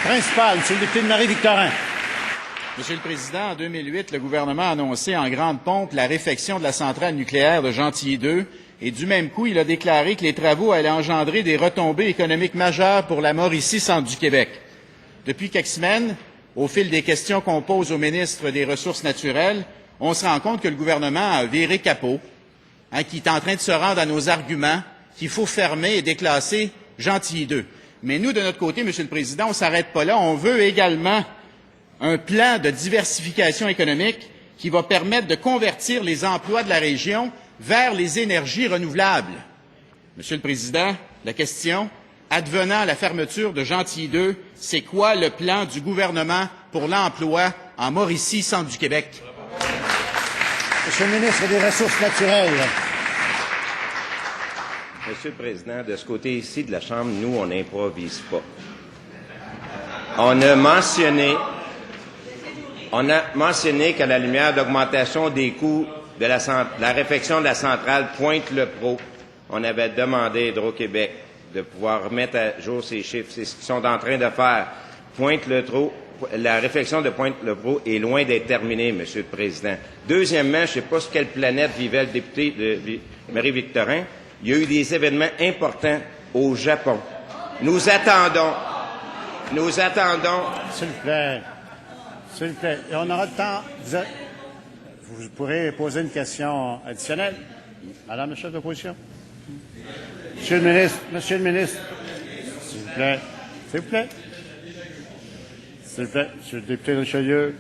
Principal, M. le député de Marie-Victorin. Monsieur le Président, en 2008, le gouvernement a annoncé en grande pompe la réfection de la centrale nucléaire de Gentilly 2 et du même coup, il a déclaré que les travaux allaient engendrer des retombées économiques majeures pour la Mauricie, centre du Québec. Depuis quelques semaines, au fil des questions qu'on pose au ministre des Ressources naturelles, on se rend compte que le gouvernement a viré capot, qu'il est en train de se rendre à nos arguments, qu'il faut fermer et déclasser Gentilly 2. Mais nous, de notre côté, Monsieur le Président, on ne s'arrête pas là. On veut également un plan de diversification économique qui va permettre de convertir les emplois de la région vers les énergies renouvelables. Monsieur le Président, la question, advenant la fermeture de Gentilly 2, c'est quoi le plan du gouvernement pour l'emploi en Mauricie, centre du Québec? Monsieur le ministre des Ressources naturelles. Monsieur le Président, de ce côté ici de la Chambre, nous, on n'improvise pas. On a mentionné qu'à la lumière d'augmentation des coûts de la réfection de la centrale Pointe-le-Pro, on avait demandé à Hydro-Québec de pouvoir remettre à jour ces chiffres. C'est ce qu'ils sont en train de faire. La réfection de Pointe-le-Pro est loin d'être terminée, Monsieur le Président. Deuxièmement, je ne sais pas sur quelle planète vivait le député de Marie-Victorin. Il y a eu des événements importants au Japon. Nous attendons. S'il vous plaît. S'il vous plaît. Et on aura le temps. Vous pourrez poser une question additionnelle. Madame la chef d'opposition. Monsieur le ministre. S'il vous plaît. S'il vous plaît. S'il vous plaît. Monsieur le député de Richelieu.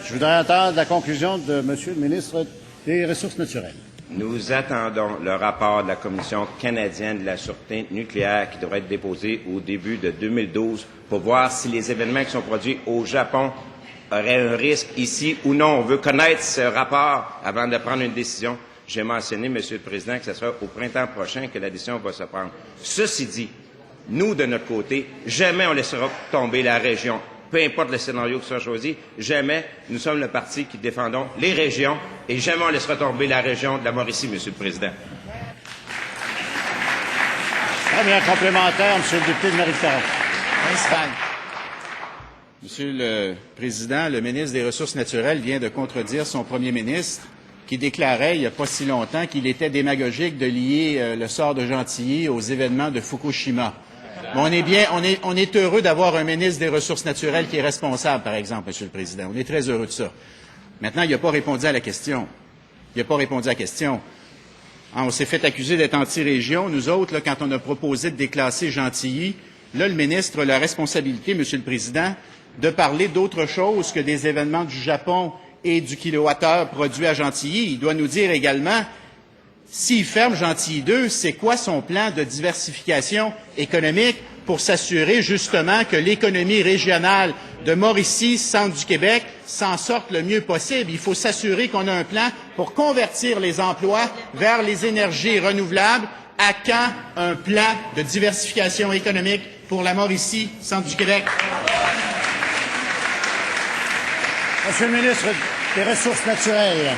Je voudrais entendre la conclusion de Monsieur le ministre des Ressources naturelles. Nous attendons le rapport de la Commission canadienne de la sûreté nucléaire qui devrait être déposé au début de 2012 pour voir si les événements qui sont produits au Japon auraient un risque ici ou non. On veut connaître ce rapport avant de prendre une décision. J'ai mentionné, Monsieur le Président, que ce sera au printemps prochain que la décision va se prendre. Ceci dit, nous, de notre côté, jamais on laissera tomber la région. Peu importe le scénario qui sera choisi, jamais nous sommes le parti qui défendons les régions et jamais on laissera tomber la région de la Mauricie, Monsieur le Président. Très bien, complémentaire, Monsieur le député de Marie-Victorin. Monsieur le Président, le ministre des Ressources naturelles vient de contredire son premier ministre qui déclarait il n'y a pas si longtemps qu'il était démagogique de lier le sort de Gentilly aux événements de Fukushima. Mais on est heureux d'avoir un ministre des Ressources naturelles qui est responsable, par exemple, Monsieur le Président. On est très heureux de ça. Maintenant, il n'a pas répondu à la question. On s'est fait accuser d'être anti-région. Nous autres, là, quand on a proposé de déclasser Gentilly, là, le ministre a la responsabilité, Monsieur le Président, de parler d'autre chose que des événements du Japon et du kilowattheure produit à Gentilly. Il doit nous dire également s'il ferme Gentilly 2, c'est quoi son plan de diversification économique pour s'assurer justement que l'économie régionale de Mauricie, centre du Québec, s'en sorte le mieux possible. Il faut s'assurer qu'on a un plan pour convertir les emplois vers les énergies renouvelables. À quand un plan de diversification économique pour la Mauricie, centre du Québec? Monsieur le ministre des Ressources naturelles.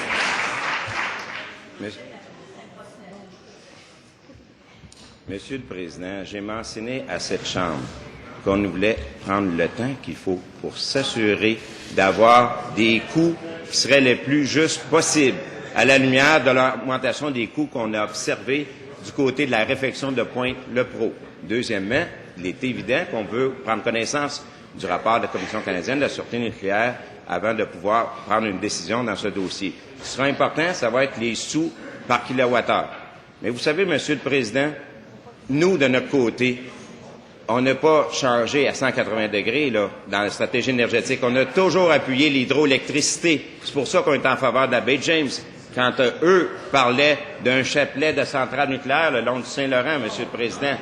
Monsieur le Président, j'ai mentionné à cette Chambre qu'on voulait prendre le temps qu'il faut pour s'assurer d'avoir des coûts qui seraient les plus justes possibles à la lumière de l'augmentation des coûts qu'on a observés du côté de la réfection de Pointe-le-Pro. Deuxièmement, il est évident qu'on veut prendre connaissance du rapport de la Commission canadienne de la sûreté nucléaire avant de pouvoir prendre une décision dans ce dossier. Ce qui sera important, ça va être les sous par kilowattheure. Mais vous savez, Monsieur le Président, nous, de notre côté, on n'a pas changé à 180 degrés là, dans la stratégie énergétique. On a toujours appuyé l'hydroélectricité. C'est pour ça qu'on est en faveur de la baie James. Quand eux parlaient d'un chapelet de centrales nucléaires le long du Saint-Laurent, Monsieur le Président.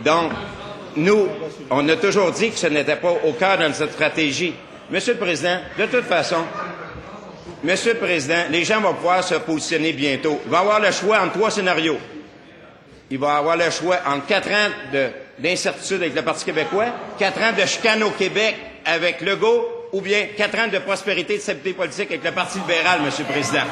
Donc, nous, on a toujours dit que ce n'était pas au cœur de notre stratégie. Monsieur le Président, de toute façon, Monsieur le Président, les gens vont pouvoir se positionner bientôt. Il va avoir le choix entre 3 scénarios. Il va avoir le choix entre 4 ans d'incertitude avec le Parti québécois, 4 ans de chicane au Québec avec Legault, ou bien 4 ans de prospérité et de stabilité politique avec le Parti libéral, Monsieur le Président.